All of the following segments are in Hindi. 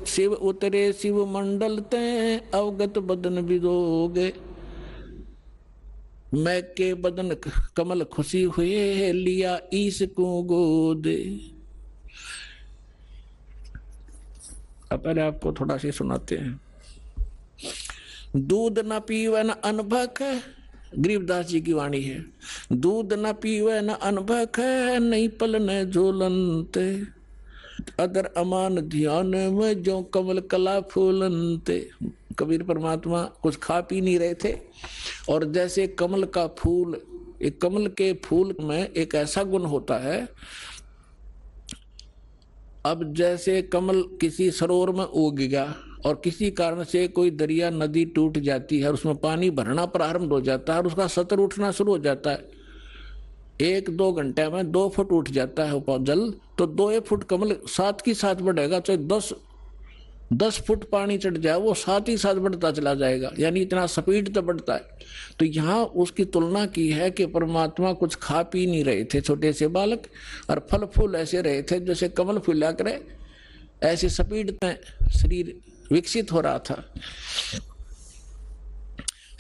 शिव उतरे शिव मंडल ते अवगत बदन विदोगे। मैं के बदन कमल खुशी हुए लिया ईश को गोद। अब पहले आपको थोड़ा सी सुनाते हैं। दूध न पीवे न अनभक, गरीबदास जी की वाणी है। दूध न पीवे न अनभक है, नहीं पल न झोलनते। अदर अमान ध्यान में जो कमल कला फूलनते। कबीर परमात्मा कुछ खा पी नहीं रहे थे, और जैसे कमल का फूल, एक कमल के फूल में एक ऐसा गुण होता है, अब जैसे कमल किसी सरोवर में उग गया और किसी कारण से कोई दरिया नदी टूट जाती है और उसमें पानी भरना प्रारंभ हो जाता है और उसका सतर उठना शुरू हो जाता है, 1-2 घंटे में 2 फुट उठ जाता है जल, तो 2 फुट कमल साथ की साथ बढ़ेगा। चाहे 10 फुट पानी चढ़ जाए वो साथ ही साथ बढ़ता चला जाएगा, यानी इतना स्पीड तो बढ़ता है। तो यहाँ उसकी तुलना की है कि परमात्मा कुछ खा पी नहीं रहे थे छोटे से बालक, और फल फूल ऐसे रहे थे जैसे कमल फूला करे, ऐसे स्पीड में शरीर विकसित हो रहा था।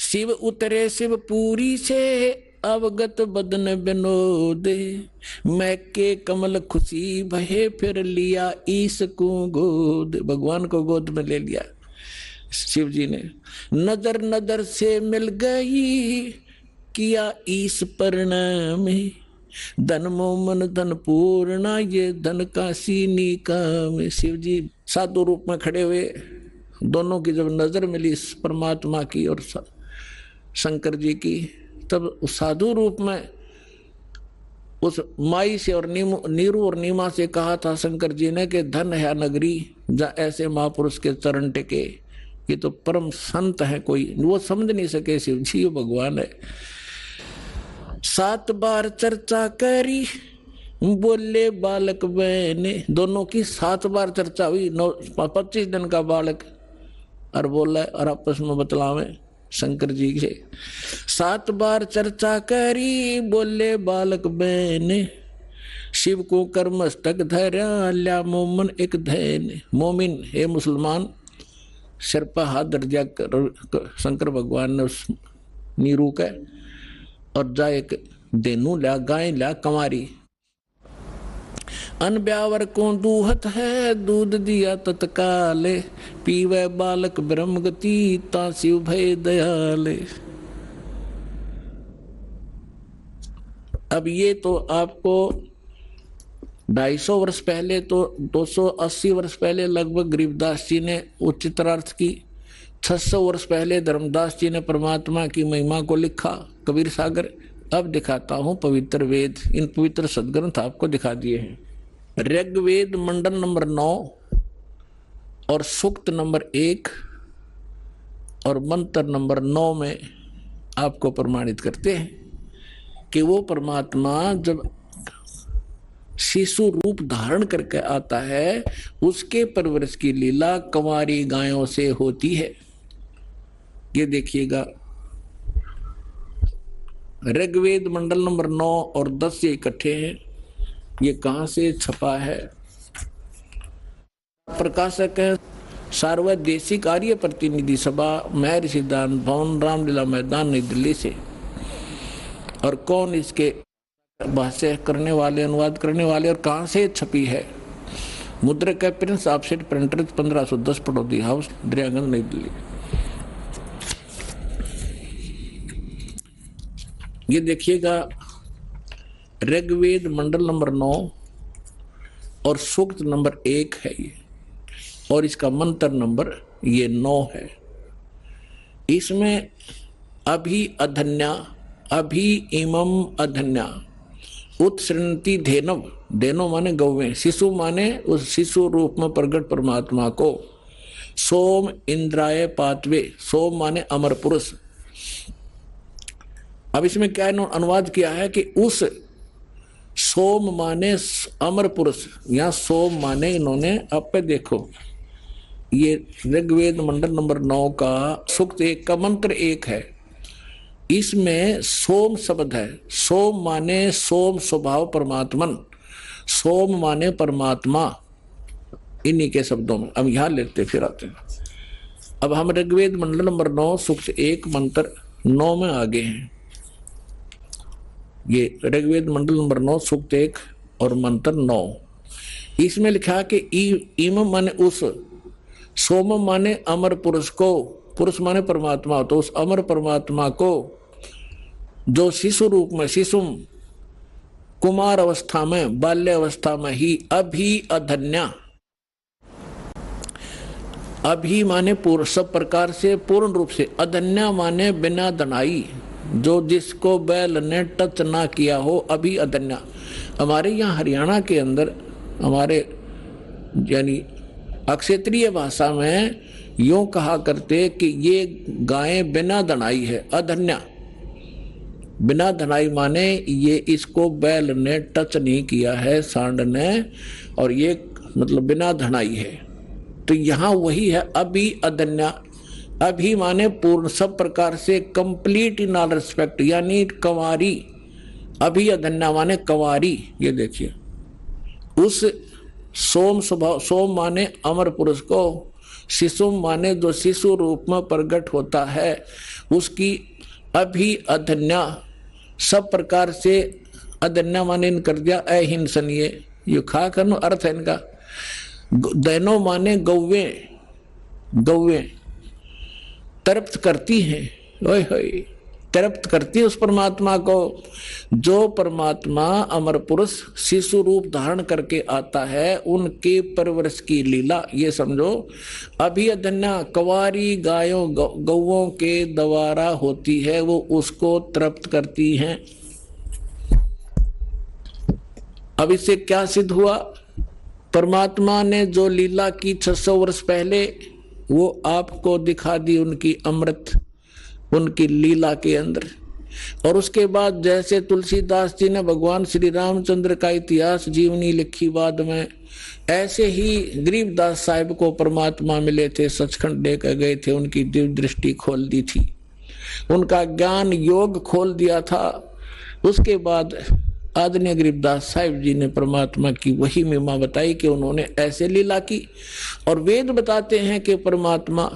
शिव उतरे शिव पूरी से अवगत बदन विनोदे। मैं के कमल खुशी भये फिर लिया ईश को गोद। भगवान को गोद में ले लिया शिव जी ने। नजर नजर से मिल गई किया ईश प्रणाम। धन मोमन धन पूर्णा ये धन का सीनी काम। शिव जी साधु रूप में खड़े हुए, दोनों की जब नजर मिली परमात्मा की और शंकर जी की, तब उस साधु रूप में उस माई से और नीरू और नीमा से कहा था शंकर जी ने कि धन है नगरी जहाँ ऐसे महापुरुष के चरण टिके। ये तो परम संत है, कोई वो समझ नहीं सके शिव जी भगवान है। 7 बार चर्चा करी बोले बालक बहने। दोनों की 7 बार चर्चा हुई। 25 दिन का बालक और बोला और आपस में बतलावे शंकर जी से। 7 बार चर्चा करी बोले बालक बहने। शिव को कर मस्तक धरा ल्या मोमन एक धैन। मोमिन हे मुसलमान, सिर पर हाथ दर्जा शंकर भगवान ने उस नीरू का, और जा एक देनू ल्या, गाय ल्या कंवारी। अन ब्यावर को दूहत है दूध दिया तत्काले। पीवे बालक ब्रह्म गति ता शिव भय दयाले। अब ये तो आपको 250 वर्ष पहले, तो 280 वर्ष पहले लगभग गरीबदास जी ने उच्चतरार्थ की। 600 वर्ष पहले धर्मदास जी ने परमात्मा की महिमा को लिखा, कबीर सागर। अब दिखाता हूं पवित्र वेद, इन पवित्र सदग्रंथ आपको दिखा दिए हैं। ऋग्वेद मंडल नंबर 9 और सूक्त नंबर 1 और मंत्र नंबर 9 में आपको प्रमाणित करते हैं कि वो परमात्मा जब शिशु रूप धारण करके आता है, उसके परवरिश की लीला कंवारी गायों से होती है। ये देखिएगा, ऋग्वेद मंडल नंबर 9 और 10 ये इकट्ठे हैं। ये कहां से छपा है? प्रकाशक है सार्वदेशिक आर्य प्रतिनिधि सभा, महर्षि सिद्धांत भवन, रामलीला मैदान, नई दिल्ली से। और कौन इसके भाष्य करने वाले, अनुवाद करने वाले, और कहां से छपी है? मुद्रक है Prince offset printer 1510 Pataudi house, Daryaganj, New Delhi. ये देखिएगा, ऋग्वेद मंडल नंबर 9 और सूक्त नंबर 1 है ये, और इसका मंत्र नंबर ये 9 है। इसमें अभी अधन्या, अभी इमम अधन्या उत्सृणति धेनव, धेनो माने गौवें, शिशु माने उस शिशु रूप में प्रगट परमात्मा को। सोम इंद्राय पातवे, सोम माने अमर पुरुष। अब इसमें क्या अनुवाद किया है कि उस सोम माने अमर पुरुष, यहां सोम माने इन्होंने, अब पे देखो ये ऋग्वेद मंडल नंबर 9 का सूक्त 1 का मंत्र 1 है। इसमें सोम शब्द है। सोम माने सोम स्वभाव परमात्मन, सोम माने परमात्मा, इन्हीं के शब्दों में। अब यहां लेते फिर आते हैं। अब हम ऋग्वेद मंडल नंबर 9 सूक्त 1 मंत्र 9 में आगे हैं। ये ऋग्वेद मंडल नंबर 9 सूक्त 1 और मंत्र 9, इसमें लिखा कि इम माने उस, सोम माने अमर पुरुष को, पुरुष माने परमात्मा, तो उस अमर परमात्मा को जो शिशु रूप में, शिशु कुमार अवस्था में, बाल्य अवस्था में ही अभी अधन्या, अभी माने पूर्ण, सब प्रकार से पूर्ण रूप से, अधन्या माने बिना दनाई, जो जिसको बैल ने टच ना किया हो, अभी अधन्या। हमारे यहाँ हरियाणा के अंदर, हमारे यानी अक्षेत्रीय भाषा में यूं कहा करते कि ये गायें बिना दनाई है, अधन्या। बिना धनाई माने ये इसको बैल ने टच नहीं किया है, सांड ने, और ये मतलब बिना धनाई है। तो यहाँ वही है अभी अधन्या। अभी माने पूर्ण, सब प्रकार से कंप्लीट इन ऑल रिस्पेक्ट, यानी कंवारी। अभी अधन्या माने कंवारी। ये देखिए, उस सोम स्वभाव, सोम माने अमर पुरुष को, शिशु माने जो शिशु रूप में प्रकट होता है, उसकी अभी अधन्या, सब प्रकार से अधन्या माने इन कर दिया अहिंसनीय। ये खा कर अर्थ है इनका। दैनो माने गौवे, गौवे तृप्त करती हैं, ओए होए तृप्त करती है उस परमात्मा को। जो परमात्मा अमर पुरुष शिशु रूप धारण करके आता है, उनके परवरिश की लीला ये समझो अभी अधन्या कंवारी गायों गौओं के द्वारा होती है, वो उसको तृप्त करती हैं। अब इससे क्या सिद्ध हुआ? परमात्मा ने जो लीला की 600 वर्ष पहले, वो आपको दिखा दी उनकी अमृत, उनकी लीला के अंदर। और उसके बाद जैसे तुलसीदास जी ने भगवान श्री रामचंद्र का इतिहास जीवनी लिखी बाद में, ऐसे ही गरीबदास साहिब को परमात्मा मिले थे, सचखंड लेकर गए थे, उनकी दिव्य दृष्टि खोल दी थी, उनका ज्ञान योग खोल दिया था। उसके बाद आदरणीय गरीबदास साहिब जी ने परमात्मा की वही महिमा बताई कि उन्होंने ऐसे लीला की। और वेद बताते हैं कि परमात्मा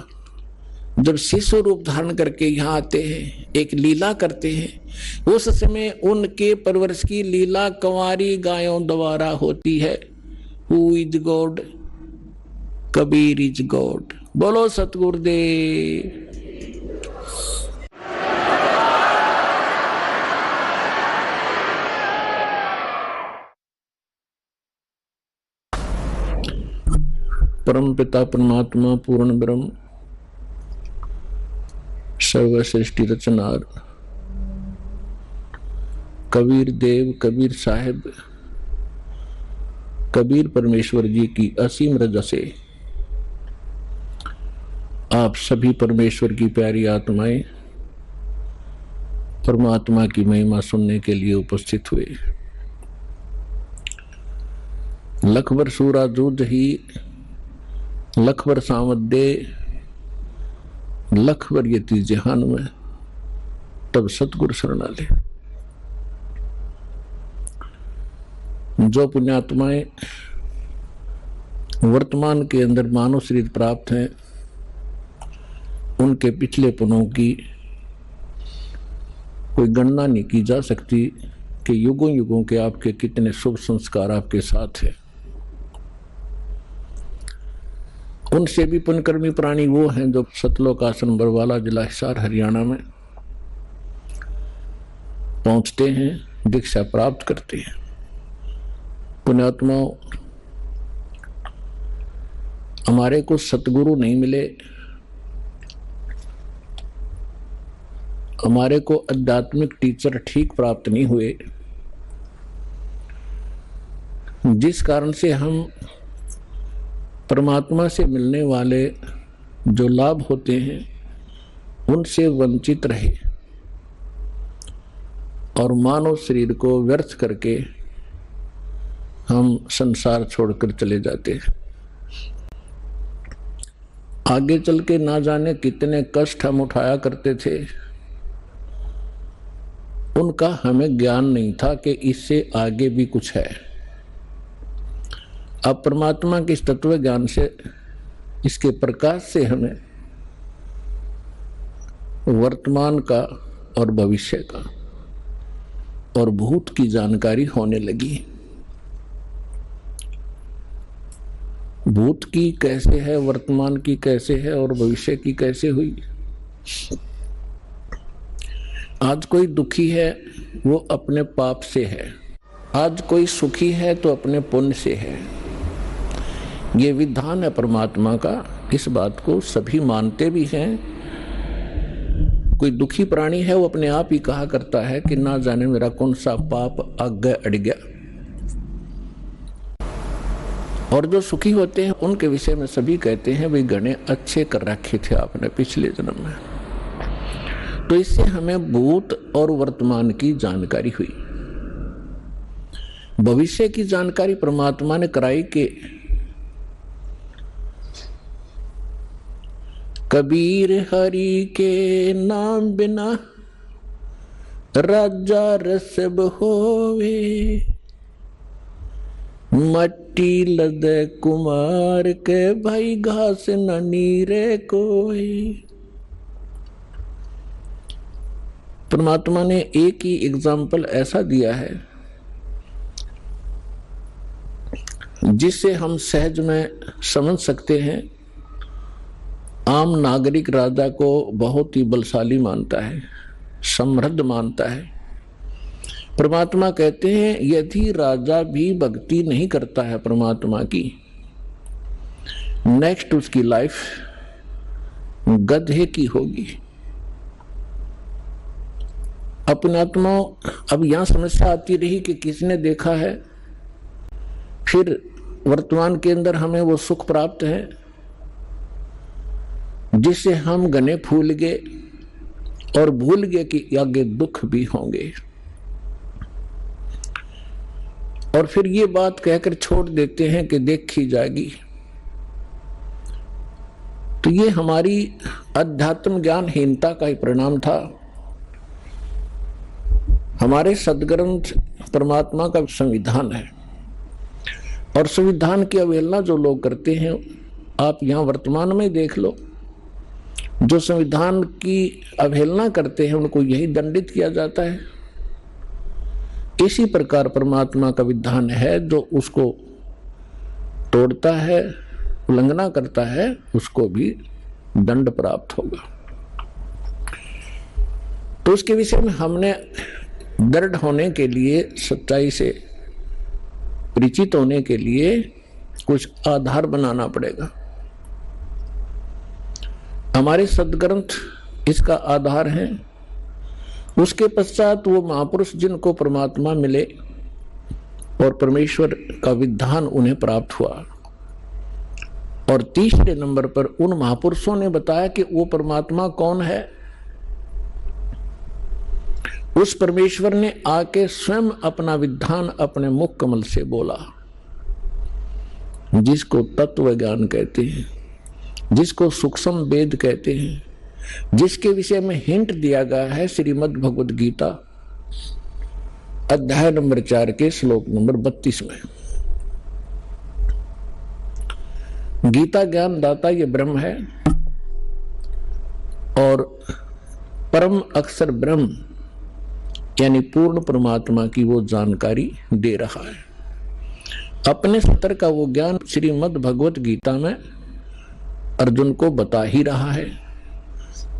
जब शिशु रूप धारण करके यहाँ आते हैं, एक लीला करते हैं, उस समय उनके परवरिश की लीला कंवारी गायों द्वारा होती है। Who is God? Kabir is God. बोलो सतगुरुदेव। परम पिता परमात्मा पूर्ण ब्रह्म सर्व सृष्टि रचनार कबीर देव, कबीर साहिब, कबीर परमेश्वर जी की असीम रजा से आप सभी परमेश्वर की प्यारी आत्माएं परमात्मा की महिमा सुनने के लिए उपस्थित हुए। लखबर सूरा दूध ही, लखबर सामदे, लखबर यति जहान में, तब सतगुरु शरणाले। जो पुण्यात्माएं वर्तमान के अंदर मानव शरीर प्राप्त हैं, उनके पिछले पुनों की कोई गणना नहीं की जा सकती कि युगों युगों के आपके कितने शुभ संस्कार आपके साथ हैं। उनसे भी पुण्यकर्मी प्राणी वो हैं जो सतलोक आश्रम बरवाला, जिला हिसार, हरियाणा में पहुंचते हैं, दीक्षा प्राप्त करते हैं। पुण्यात्माओं, हमारे को सतगुरु नहीं मिले, हमारे को आध्यात्मिक टीचर ठीक प्राप्त नहीं हुए, जिस कारण से हम परमात्मा से मिलने वाले जो लाभ होते हैं उनसे वंचित रहे और मानव शरीर को व्यर्थ करके हम संसार छोड़कर चले जाते हैं। आगे चल के ना जाने कितने कष्ट हम उठाया करते थे, उनका हमें ज्ञान नहीं था कि इससे आगे भी कुछ है। अब परमात्मा के इस तत्व ज्ञान से, इसके प्रकाश से हमें वर्तमान का और भविष्य का और भूत की जानकारी होने लगी। भूत की कैसे है, वर्तमान की कैसे है और भविष्य की कैसे हुई। आज कोई दुखी है वो अपने पाप से है, आज कोई सुखी है तो अपने पुण्य से है। ये विधान है परमात्मा का। इस बात को सभी मानते भी हैं। कोई दुखी प्राणी है वो अपने आप ही कहा करता है कि ना जाने मेरा कौन सा पाप आगे अड़ गया। और जो सुखी होते हैं उनके विषय में सभी कहते हैं भाई गणे अच्छे कर रखे थे आपने पिछले जन्म में। तो इससे हमें भूत और वर्तमान की जानकारी हुई। भविष्य की जानकारी परमात्मा ने कराई कि कबीर हरि के नाम बिना राजा रसब होवे, मट्टी लद कुमार के भाई घास न नीरे कोई। परमात्मा ने एक ही एग्जाम्पल ऐसा दिया है जिससे हम सहज में समझ सकते हैं। आम नागरिक राजा को बहुत ही बलशाली मानता है, समृद्ध मानता है। परमात्मा कहते हैं यदि राजा भी भक्ति नहीं करता है परमात्मा की, नेक्स्ट उसकी लाइफ गधे की होगी। अपने आत्मा, अब यहां समस्या आती रही कि किसने देखा है, फिर वर्तमान के अंदर हमें वो सुख प्राप्त है जिससे हम गने फूल गए और भूल गए कि आगे दुख भी होंगे। और फिर ये बात कहकर छोड़ देते हैं कि देखी जाएगी। तो ये हमारी अध्यात्म ज्ञानहीनता का ही परिणाम था। हमारे सदग्रंथ परमात्मा का संविधान है और संविधान की अवहेलना जो लोग करते हैं, आप यहां वर्तमान में देख लो, जो संविधान की अवहेलना करते हैं उनको यही दंडित किया जाता है। इसी प्रकार परमात्मा का विधान है, जो उसको तोड़ता है, उल्लंघना करता है, उसको भी दंड प्राप्त होगा। तो उसके विषय में हमने दृढ़ होने के लिए, सच्चाई से परिचित होने के लिए कुछ आधार बनाना पड़ेगा। हमारे सदग्रंथ इसका आधार है। उसके पश्चात वो महापुरुष जिनको परमात्मा मिले और परमेश्वर का विधान उन्हें प्राप्त हुआ, और तीसरे नंबर पर उन महापुरुषों ने बताया कि वो परमात्मा कौन है। उस परमेश्वर ने आके स्वयं अपना विधान अपने मुख कमल से बोला, जिसको तत्व ज्ञान कहते हैं, जिसको सूक्ष्म वेद कहते हैं, जिसके विषय में हिंट दिया गया है श्रीमद् भगवद गीता अध्याय नंबर 4 के श्लोक नंबर 32 में। गीता ज्ञान दाता ये ब्रह्म है और परम अक्षर ब्रह्म यानी पूर्ण परमात्मा की वो जानकारी दे रहा है। अपने स्तर का वो ज्ञान श्रीमद् भगवत गीता में अर्जुन को बता ही रहा है।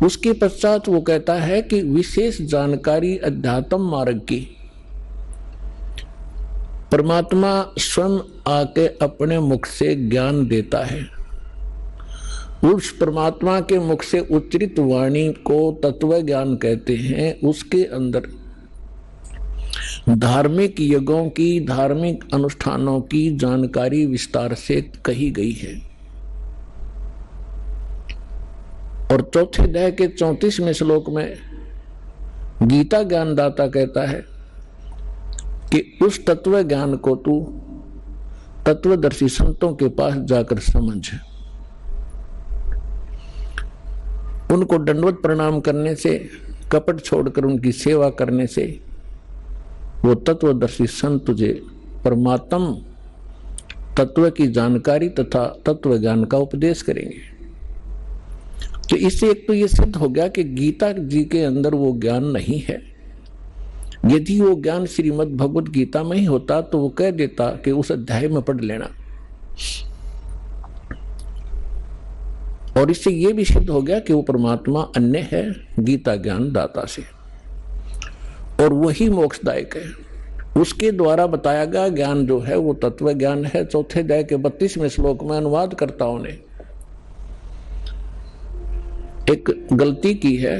उसके पश्चात वो कहता है कि विशेष जानकारी अध्यात्म मार्ग की परमात्मा स्वयं आके अपने मुख से ज्ञान देता है। उस परमात्मा के मुख से उच्चरित वाणी को तत्व ज्ञान कहते हैं। उसके अंदर धार्मिक यज्ञों की, धार्मिक अनुष्ठानों की जानकारी विस्तार से कही गई है। और चौथे अध्याय के 34वें श्लोक में गीता ज्ञानदाता कहता है कि उस तत्व ज्ञान को तू तत्वदर्शी संतों के पास जाकर समझ। उनको दंडवत प्रणाम करने से, कपट छोड़कर उनकी सेवा करने से वो तत्वदर्शी संत तुझे परमात्म तत्व की जानकारी तथा तत्व ज्ञान का उपदेश करेंगे। तो इससे एक तो ये सिद्ध हो गया कि गीता जी के अंदर वो ज्ञान नहीं है। यदि वो ज्ञान श्रीमद् भगवत गीता में ही होता तो वो कह देता कि उस अध्याय में पढ़ लेना। और इससे ये भी सिद्ध हो गया कि वो परमात्मा अन्य है गीता ज्ञान दाता से, और वही मोक्षदायक है। उसके द्वारा बताया गया ज्ञान जो है वो तत्व ज्ञान है। चौथे अध्याय के 32वें श्लोक में अनुवादकर्ताओं ने एक गलती की है।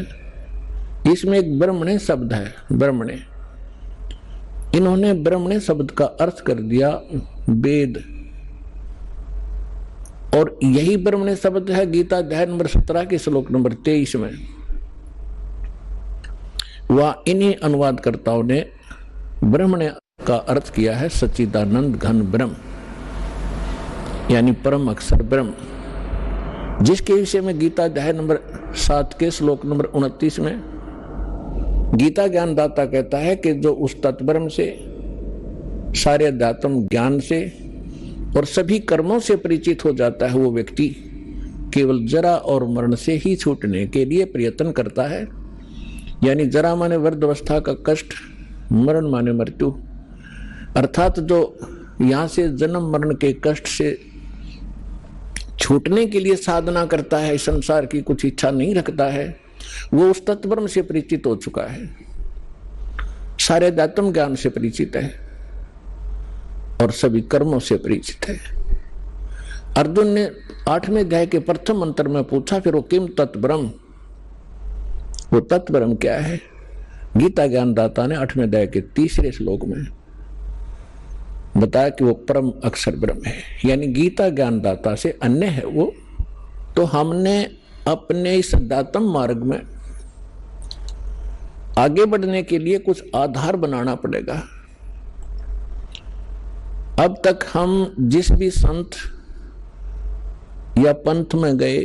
इसमें एक ब्रह्मणे शब्द है, ब्रह्मणे। इन्होंने ब्रह्मणे शब्द का अर्थ कर दिया वेद, और यही ब्रह्मणे शब्द है गीता अध्याय नंबर 17 के श्लोक नंबर 23 में। वह इन्हीं अनुवादकर्ताओं ने ब्रह्मणे का अर्थ किया है सच्चिदानंद घन ब्रह्म, यानी परम अक्षर ब्रह्म, जिसके विषय में गीता अध्याय नंबर 7 के श्लोक नंबर 29 में गीता ज्ञानदाता कहता है कि जो उस तत्ब्रह्म से, सारे अध्यात्म ज्ञान से और सभी कर्मों से परिचित हो जाता है, वो व्यक्ति केवल जरा और मरण से ही छूटने के लिए प्रयत्न करता है। यानी जरा माने वृद्धावस्था का कष्ट, मरण माने मृत्यु, अर्थात जो यहां से जन्म मरण के कष्ट से छूटने के लिए साधना करता है, संसार की कुछ इच्छा नहीं रखता है, वो उस तत्ब्रह्म से परिचित हो चुका है, सारे अध्यात्म ज्ञान से परिचित है और सभी कर्मों से परिचित है। अर्जुन ने 8वें अध्याय के प्रथम मंत्र में पूछा, फिर वो किम तत्ब्रह्म, वो तत्ब्रह्म क्या है? गीता ज्ञानदाता ने 8वें अध्याय के 3रे श्लोक में बताया कि वो परम अक्षर ब्रह्म है, यानी गीता ज्ञानदाता से अन्य है वो। तो हमने अपने इस अध्यात्म मार्ग में आगे बढ़ने के लिए कुछ आधार बनाना पड़ेगा। अब तक हम जिस भी संत या पंथ में गए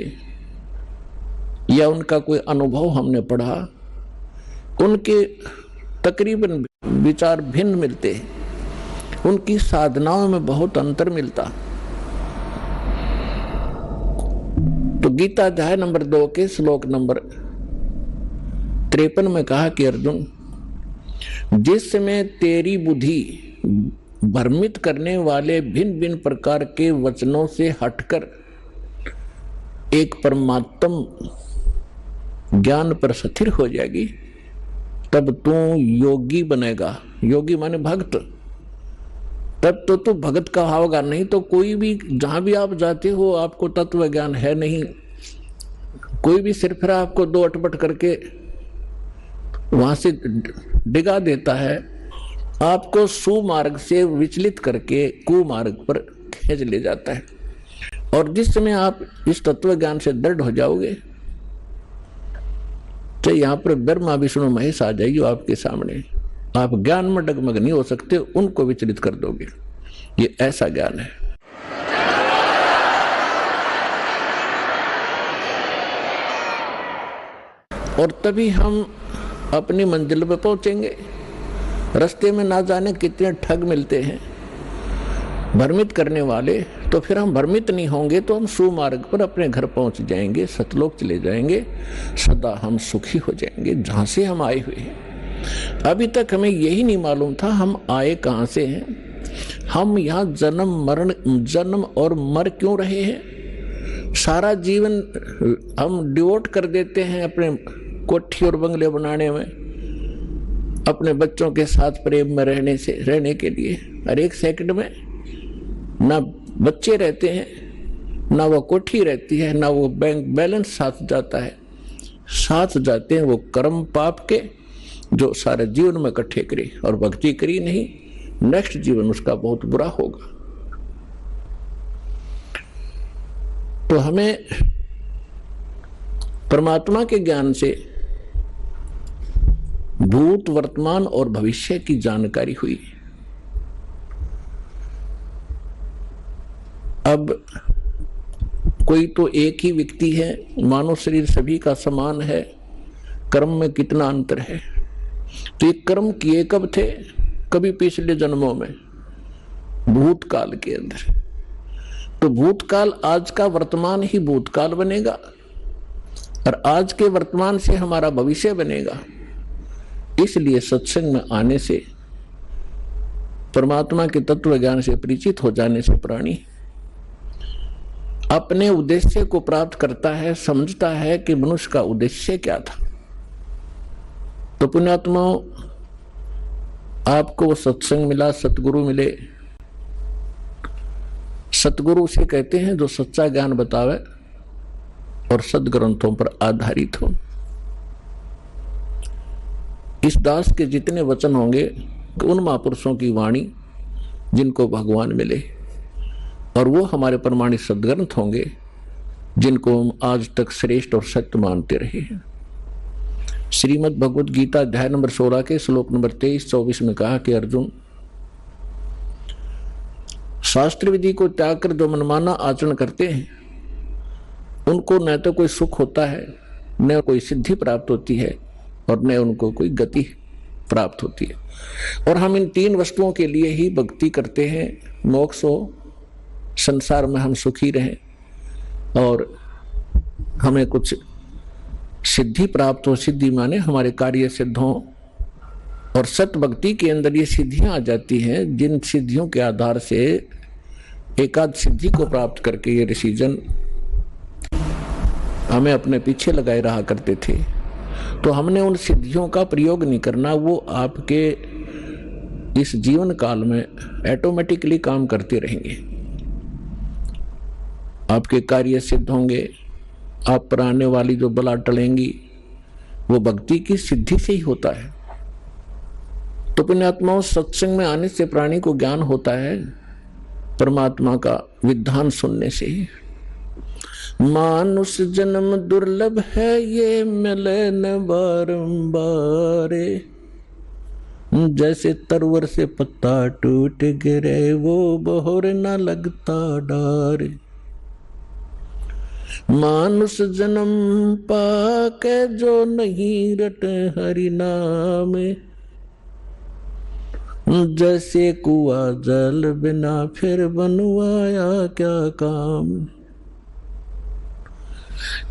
या उनका कोई अनुभव हमने पढ़ा, उनके तकरीबन विचार भिन्न मिलते हैं, उनकी साधनाओं में बहुत अंतर मिलता। तो गीता अध्याय नंबर 2 के श्लोक नंबर 53 में कहा कि अर्जुन, जिस समय तेरी बुद्धि भ्रमित करने वाले भिन्न भिन्न प्रकार के वचनों से हटकर एक परमात्म ज्ञान पर स्थिर हो जाएगी, तब तू योगी बनेगा। योगी माने भक्त। तब तो तू भगत का होगा, नहीं तो कोई भी जहां भी आप जाते हो आपको तत्व ज्ञान है नहीं। कोई भी सिरफिरा आपको दो अटपट करके वहां से डिगा देता है, आपको सुमार्ग से विचलित करके कुमार्ग पर खींच ले जाता है। और जिस समय आप इस तत्व ज्ञान से दृढ़ हो जाओगे, तो यहां पर ब्रह्मा विष्णु महेश आ जाइए आपके सामने, आप ज्ञान में डगमग नहीं हो सकते, उनको विचलित कर दोगे। ये ऐसा ज्ञान है। और तभी हम अपनी मंजिल पर पहुंचेंगे। रास्ते में ना जाने कितने ठग मिलते हैं भ्रमित करने वाले, तो फिर हम भ्रमित नहीं होंगे तो हम सुमार्ग पर अपने घर पहुंच जाएंगे, सतलोक चले जाएंगे, सदा हम सुखी हो जाएंगे जहां से हम आए हुए हैं। अभी तक हमें यही नहीं मालूम था हम आए कहां से हैं, हम यहाँ जन्म और मर क्यों रहे हैं। सारा जीवन हम डिवोट कर देते हैं अपने कोठी और बंगले बनाने में, अपने बच्चों के साथ प्रेम में रहने के लिए। हर एक सेकंड में ना बच्चे रहते हैं, ना वो कोठी रहती है, ना वो बैंक बैलेंस साथ जाता है। साथ जाते हैं वो कर्म पाप के जो सारे जीवन में इकट्ठे करी और भक्ति करी नहीं, नेक्स्ट जीवन उसका बहुत बुरा होगा। तो हमें परमात्मा के ज्ञान से भूत, वर्तमान और भविष्य की जानकारी हुई। अब कोई तो एक ही व्यक्ति है, मानव शरीर सभी का समान है, कर्म में कितना अंतर है। तो ये कर्म किए कब थे? कभी पिछले जन्मों में, भूतकाल के अंदर। तो भूतकाल आज का वर्तमान ही भूतकाल बनेगा और आज के वर्तमान से हमारा भविष्य बनेगा। इसलिए सत्संग में आने से, परमात्मा के तत्व ज्ञान से परिचित हो जाने से प्राणी अपने उद्देश्य को प्राप्त करता है, समझता है कि मनुष्य का उद्देश्य क्या था। तो पुण्यात्माओं, आपको वो सत्संग मिला, सतगुरु मिले। सतगुरु उसे कहते हैं जो सच्चा ज्ञान बतावे और सदग्रंथों पर आधारित हो। इस दास के जितने वचन होंगे उन महापुरुषों की वाणी जिनको भगवान मिले, और वो हमारे प्रमाणित सदग्रंथ होंगे जिनको हम आज तक श्रेष्ठ और सत्य मानते रहे हैं। श्रीमद् भगवद गीता अध्याय नंबर 16 के श्लोक नंबर 23-24 में कहा कि अर्जुन, शास्त्र विधि को त्याग कर जो मनमाना आचरण करते हैं उनको न तो कोई सुख होता है, न कोई सिद्धि प्राप्त होती है, और न उनको कोई गति प्राप्त होती है। और हम इन तीन वस्तुओं के लिए ही भक्ति करते हैं, मोक्ष हो, संसार में हम सुखी रहें और हमें कुछ सिद्धि प्राप्त हो। सिद्धि माने हमारे कार्य सिद्ध हो, और सत भक्ति के अंदर ये सिद्धियां आ जाती हैं जिन सिद्धियों के आधार से एकाध सिद्धि को प्राप्त करके ये ऋषिजन हमें अपने पीछे लगाए रहा करते थे। तो हमने उन सिद्धियों का प्रयोग नहीं करना, वो आपके इस जीवन काल में ऑटोमेटिकली काम करते रहेंगे। आपके कार्य सिद्ध होंगे, आप पर आने वाली जो बला टलेंगी वो भक्ति की सिद्धि से ही होता है। तो पुण्यात्माओं, सत्संग में आने से प्राणी को ज्ञान होता है परमात्मा का विधान सुनने से ही। मानुष जन्म दुर्लभ है, ये मिले न बारंबार, जैसे तरवर से पत्ता टूट गिरे वो बहोर न लगता डार। मानुष जन्म पाके जो नहीं रट हरि नाम, जैसे कुआ जल बिना फिर बनवाया क्या काम।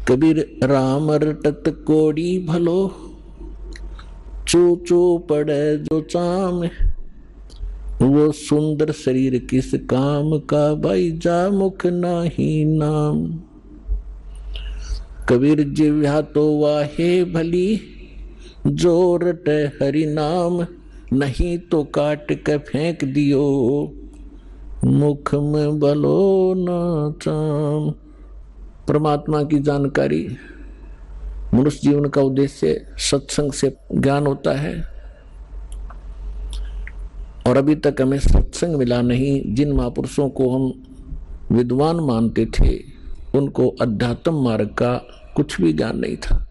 कबीर राम रटत कोड़ी भलो, चू चू पड़े जो चाम, वो सुंदर शरीर किस काम का, भाई जा मुख नाही नाम। कबीर जिव्हा तो वाहे भली, जो रटे हरि नाम, नहीं तो काट के फेंक दियो, मुख में भलो न चाम। परमात्मा की जानकारी, मनुष्य जीवन का उद्देश्य सत्संग से ज्ञान होता है, और अभी तक हमें सत्संग मिला नहीं। जिन महापुरुषों को हम विद्वान मानते थे उनको अध्यात्म मार्ग का कुछ भी ज्ञान नहीं था,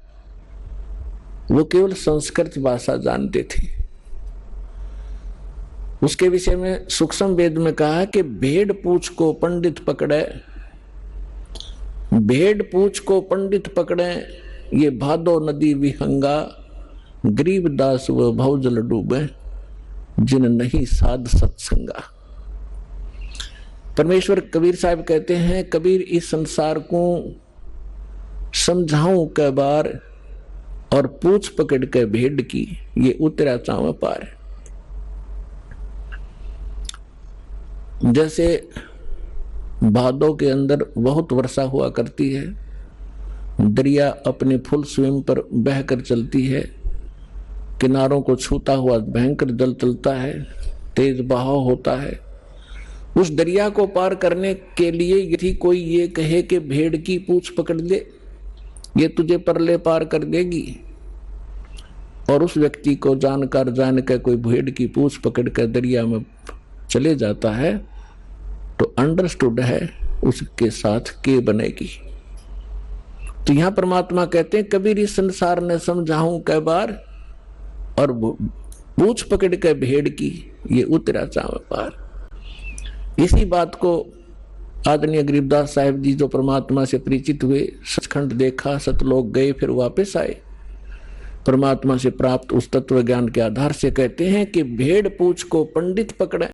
वो केवल संस्कृत भाषा जानते थे। उसके विषय में सूक्ष्म वेद में कहा कि भेड़ पूछ को पंडित पकड़े, भेड़ पूछ को पंडित पकड़े, ये भादो नदी विहंगा, गरीबदास व भवजल डूबे, जिन नहीं साध सत्संगा। परमेश्वर कबीर साहब कहते हैं, कबीर इस संसार को समझाऊं कै बार, और पूछ पकड़ के भेड़ की, ये उतरा चाव पार। जैसे भादों के अंदर बहुत वर्षा हुआ करती है, दरिया अपने फुल स्विम पर बहकर चलती है, किनारों को छूता हुआ भयंकर जल चलता है, तेज बहाव होता है। उस दरिया को पार करने के लिए यदि कोई ये कहे कि भेड़ की पूंछ पकड़ ले, ये तुझे परले पार कर देगी, और उस व्यक्ति को जानकर जान कर कोई भेड़ की पूंछ पकड़ कर दरिया में चले जाता है, तो अंडरस्टूड है उसके साथ के बनेगी। तो यहां परमात्मा कहते हैं, कबीर इस संसार ने समझाऊं कै बार, और पूंछ पकड़ के भेड़ की, ये उतरा चाव पार। इसी बात को आदरणीय गरीबदास साहिब जी जो परमात्मा से परिचित हुए, सचखंड देखा, सतलोक गए, फिर वापस आए, परमात्मा से प्राप्त उस तत्व ज्ञान के आधार से कहते हैं कि भेड़ पूंछ को पंडित पकड़े,